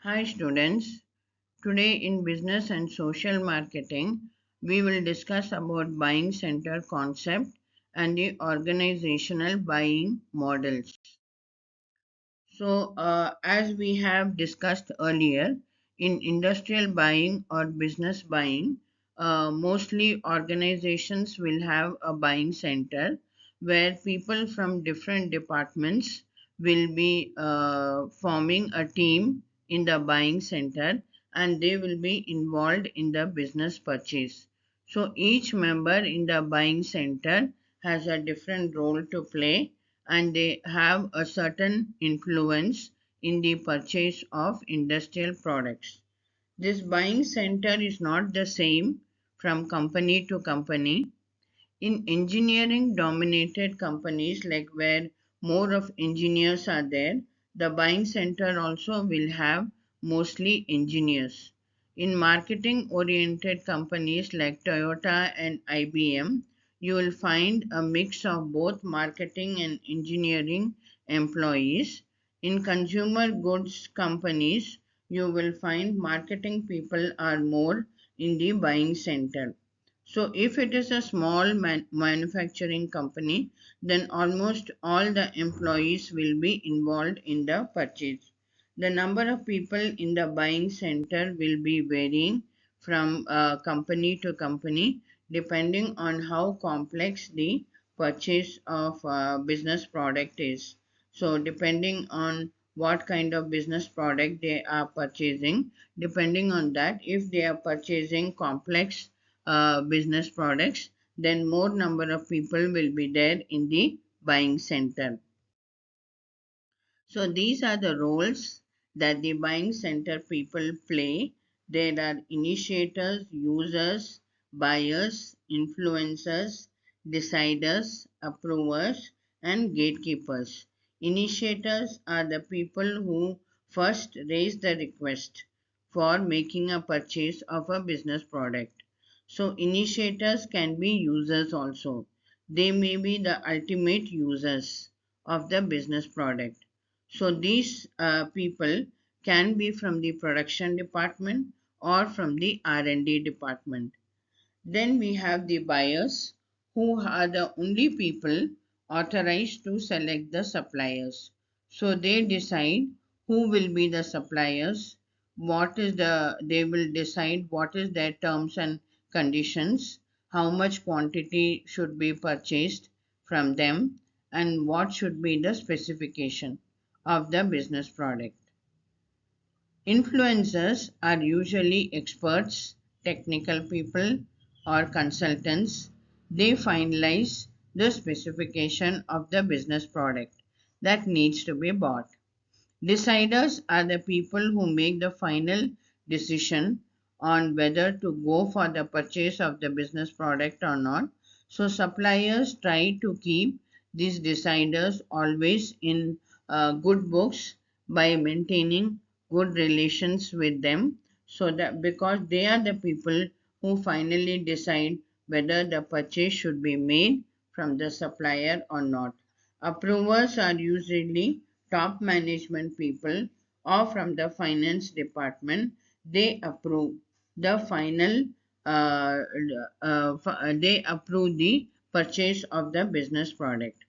Hi students, today in business and social marketing, we will discuss about buying center concept and the organizational buying models. As we have discussed earlier, in industrial buying or business buying, mostly organizations will have a buying center where people from different departments will be forming a team in the buying center and they will be involved in the business purchase. So each member in the buying center has a different role to play and they have a certain influence in the purchase of industrial products. This buying center is not the same from company to company. In engineering dominated companies, like where more of engineers are there, the buying center also will have mostly engineers. In marketing oriented companies like Toyota and IBM, you will find a mix of both marketing and engineering employees. In consumer goods companies, you will find marketing people are more in the buying center. So, if it is a small manufacturing company, then almost all the employees will be involved in the purchase. The number of people in the buying center will be varying from company to company depending on how complex the purchase of business product is. So, depending on what kind of business product they are purchasing, depending on that, if they are purchasing complex business products, then more number of people will be there in the buying center. So these are the roles that the buying center people play. There are initiators, users, buyers, influencers, deciders, approvers, and gatekeepers. Initiators are the people who first raise the request for making a purchase of a business product. So initiators can be users also. They may be the ultimate users of the business product. So these people can be from the production department or from the R&D department. Then we have the buyers who are the only people authorized to select the suppliers. So they decide who will be the suppliers, they will decide what is their terms and conditions, how much quantity should be purchased from them, and what should be the specification of the business product. Influencers are usually experts, technical people, or consultants. They finalize the specification of the business product that needs to be bought. Deciders are the people who make the final decision on whether to go for the purchase of the business product or not. So, suppliers try to keep these deciders always in good books by maintaining good relations with them, so that because they are the people who finally decide whether the purchase should be made from the supplier or not. Approvers are usually top management people or from the finance department. They approve the final they approve the purchase of the business product.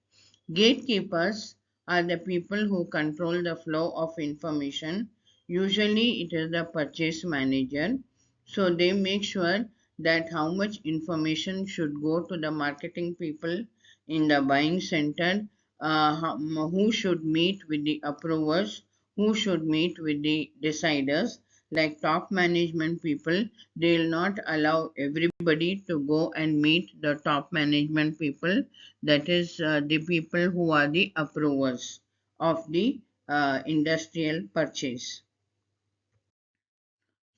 Gatekeepers are the people who control the flow of information. Usually it is the purchase manager. So they make sure that how much information should go to the marketing people in the buying center, who should meet with the approvers, who should meet with the deciders, like top management people. They will not allow everybody to go and meet the top management people, that is the people who are the approvers of the industrial purchase.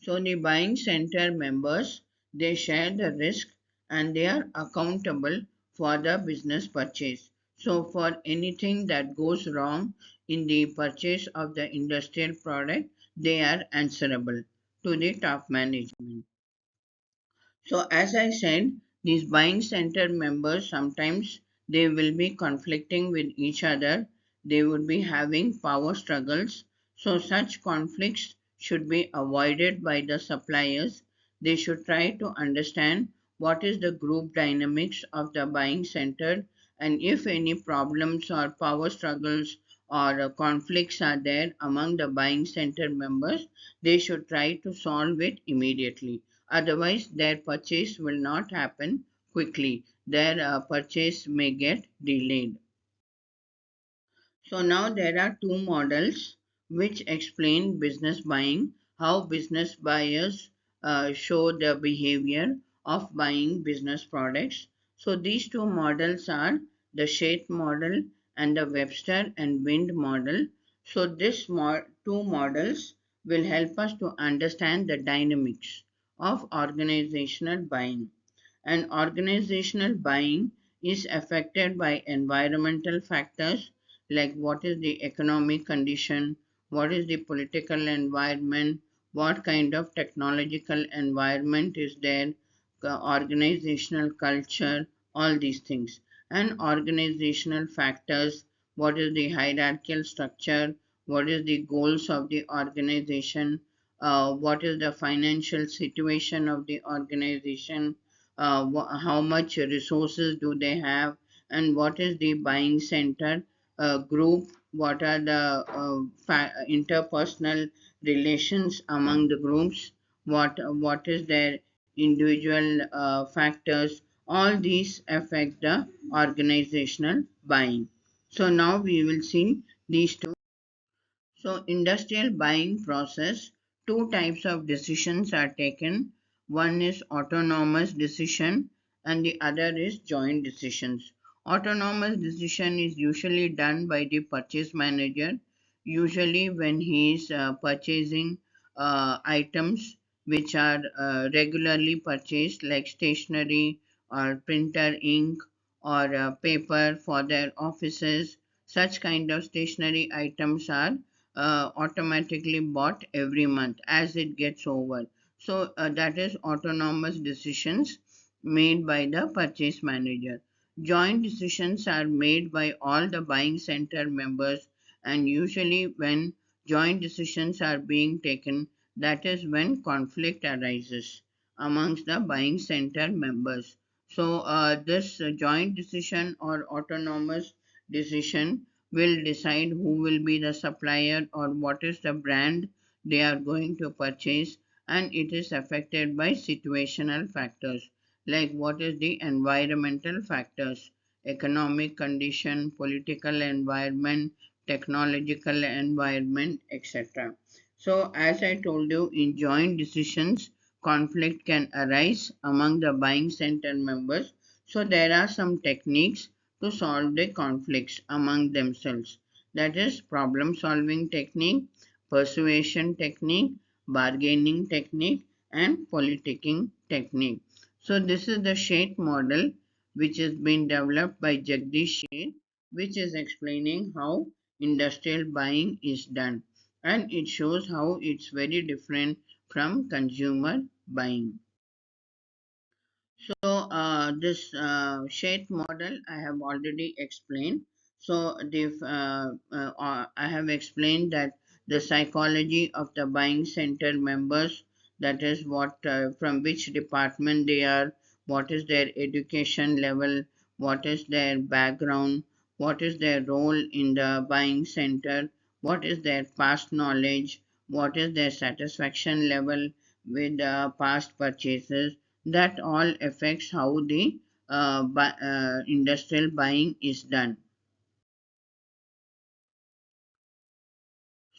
So the buying center members, they share the risk and they are accountable for the business purchase. So for anything that goes wrong in the purchase of the industrial product, they are answerable to the top management. So as I said, these buying center members sometimes they will be conflicting with each other. They would be having power struggles. So such conflicts should be avoided by the suppliers. They should try to understand what is the group dynamics of the buying center, and if any problems or power struggles or conflicts are there among the buying center members, they should try to solve it immediately. Otherwise, their purchase will not happen quickly. Their purchase may get delayed. So now there are two models which explain business buying, how business buyers show the behavior of buying business products. So these two models are the Sheth model and the Webster and Wind model. So these two models will help us to understand the dynamics of organizational buying. And organizational buying is affected by environmental factors like what is the economic condition, what is the political environment, what kind of technological environment is there, organizational culture, all these things. And organizational factors, what is the hierarchical structure, what is the goals of the organization, what is the financial situation of the organization, how much resources do they have, and what is the buying center group, what are the interpersonal relations among the groups, what is their individual factors. All these affect the organizational buying. So now we will see these two. So, industrial buying process, two types of decisions are taken. One is autonomous decision and the other is joint decisions. Autonomous decision is usually done by the purchase manager, usually when he is purchasing items which are regularly purchased like stationery or printer ink or paper for their offices. Such kind of stationery items are automatically bought every month as it gets over. So that is autonomous decisions made by the purchase manager. Joint decisions are made by all the buying center members, and usually when joint decisions are being taken, that is when conflict arises amongst the buying center members. So this joint decision or autonomous decision will decide who will be the supplier or what is the brand they are going to purchase, and it is affected by situational factors like what is the environmental factors, economic condition, political environment, technological environment, etc. So as I told you, in joint decisions conflict can arise among the buying center members. So there are some techniques to solve the conflicts among themselves. That is problem solving technique, persuasion technique, bargaining technique, and politicking technique. So this is the Sheth model which has been developed by Jagdish Sheth, which is explaining how industrial buying is done, and it shows how it's very different from consumer buying. So this shade model I have already explained. So I have explained that the psychology of the buying center members, that is what from which department they are, what is their education level, what is their background, what is their role in the buying center, what is their past knowledge, what is their satisfaction level with past purchases. That all affects how the industrial buying is done.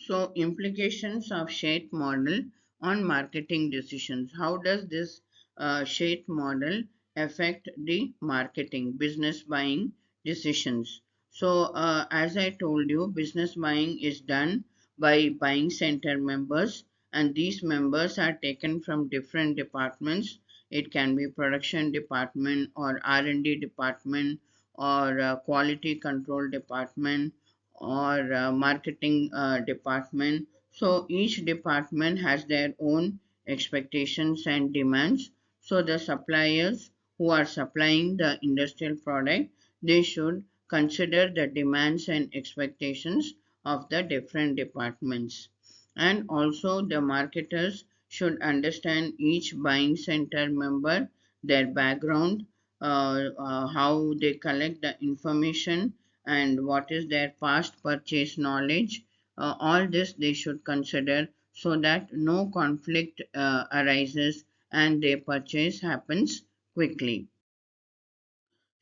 So, implications of Sheth model on marketing decisions. How does this Sheth model affect the marketing, business buying decisions? So, as I told you, business buying is done by buying center members, and these members are taken from different departments. It can be production department or R&D department or quality control department or marketing department. So each department has their own expectations and demands. So the suppliers who are supplying the industrial product, they should consider the demands and expectations of the different departments. And also the marketers should understand each buying center member, their background, how they collect the information, and what is their past purchase knowledge. All this they should consider so that no conflict arises and their purchase happens quickly.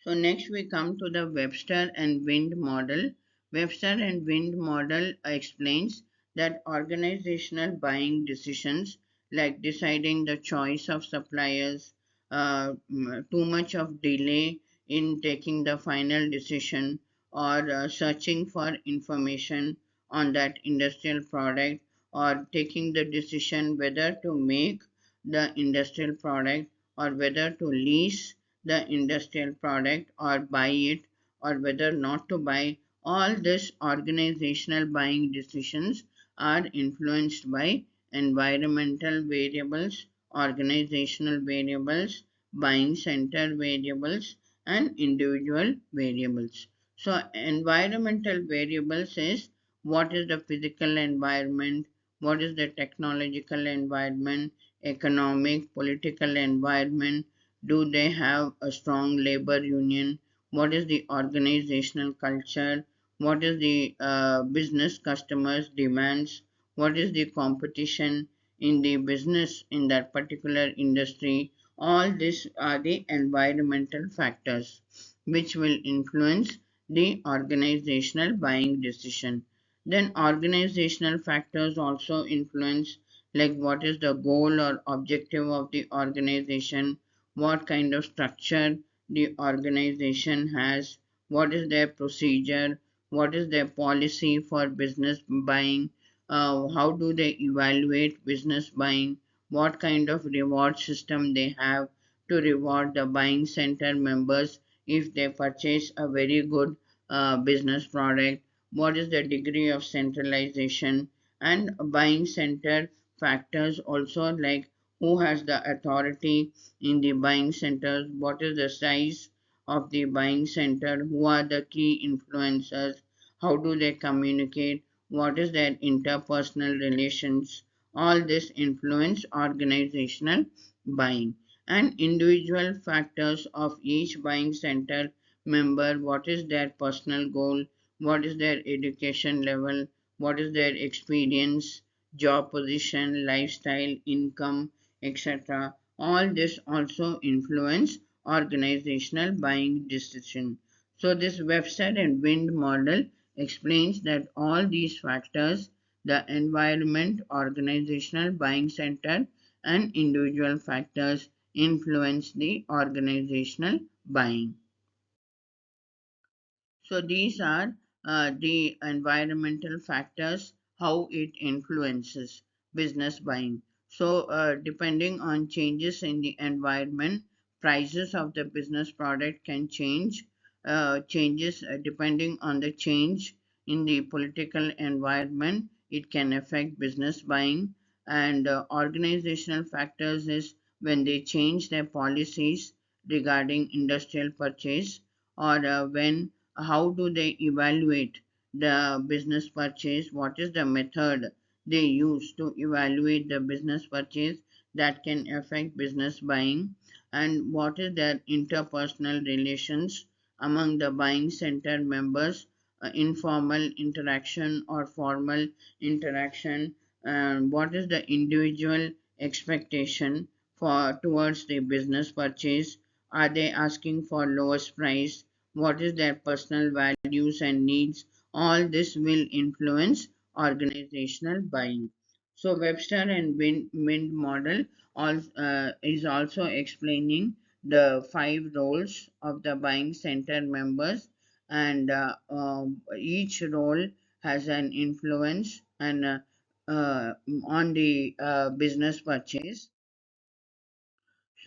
So next we come to the Webster and Wind model. Webster and Wind model explains that organizational buying decisions like deciding the choice of suppliers, too much of delay in taking the final decision, or searching for information on that industrial product, or taking the decision whether to make the industrial product or whether to lease the industrial product or buy it or whether not to buy. All these organizational buying decisions are influenced by environmental variables, organizational variables, buying center variables, and individual variables. So environmental variables is what is the physical environment, what is the technological environment, economic, political environment, do they have a strong labor union? What is the organizational culture? What is the business customers' demands? What is the competition in the business in that particular industry? All these are the environmental factors which will influence the organizational buying decision. Then organizational factors also influence like what is the goal or objective of the organization, what kind of structure the organization has, what is their procedure, what is their policy for business buying, how do they evaluate business buying, what kind of reward system they have to reward the buying center members if they purchase a very good business product, what is the degree of centralization, and buying center factors also like who has the authority in the buying centers, what is the size of the buying center, who are the key influencers, how do they communicate, what is their interpersonal relations. All this influence organizational buying. And individual factors of each buying center member, what is their personal goal, what is their education level, what is their experience, job position, lifestyle, income, etc. All this also influence organizational buying decision. So this Webster and Wind model explains that all these factors, the environment, organizational buying center, and individual factors influence the organizational buying. So these are the environmental factors, how it influences business buying. So depending on changes in the environment, prices of the business product can change. Changes depending on the change in the political environment, it can affect business buying. And organizational factors is when they change their policies regarding industrial purchase, or when how do they evaluate the business purchase, what is the method they use to evaluate the business purchase that can affect business buying, and what is their interpersonal relations among the buying center members, informal interaction or formal interaction, and what is the individual expectation for towards the business purchase, are they asking for lowest price, what is their personal values and needs. All this will influence organizational buying. So Webster and Wind model is also explaining the five roles of the buying center members, and each role has an influence and uh, on the business purchase.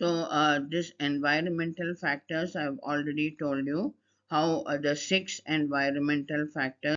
So this environmental factors I've already told you how the six environmental factors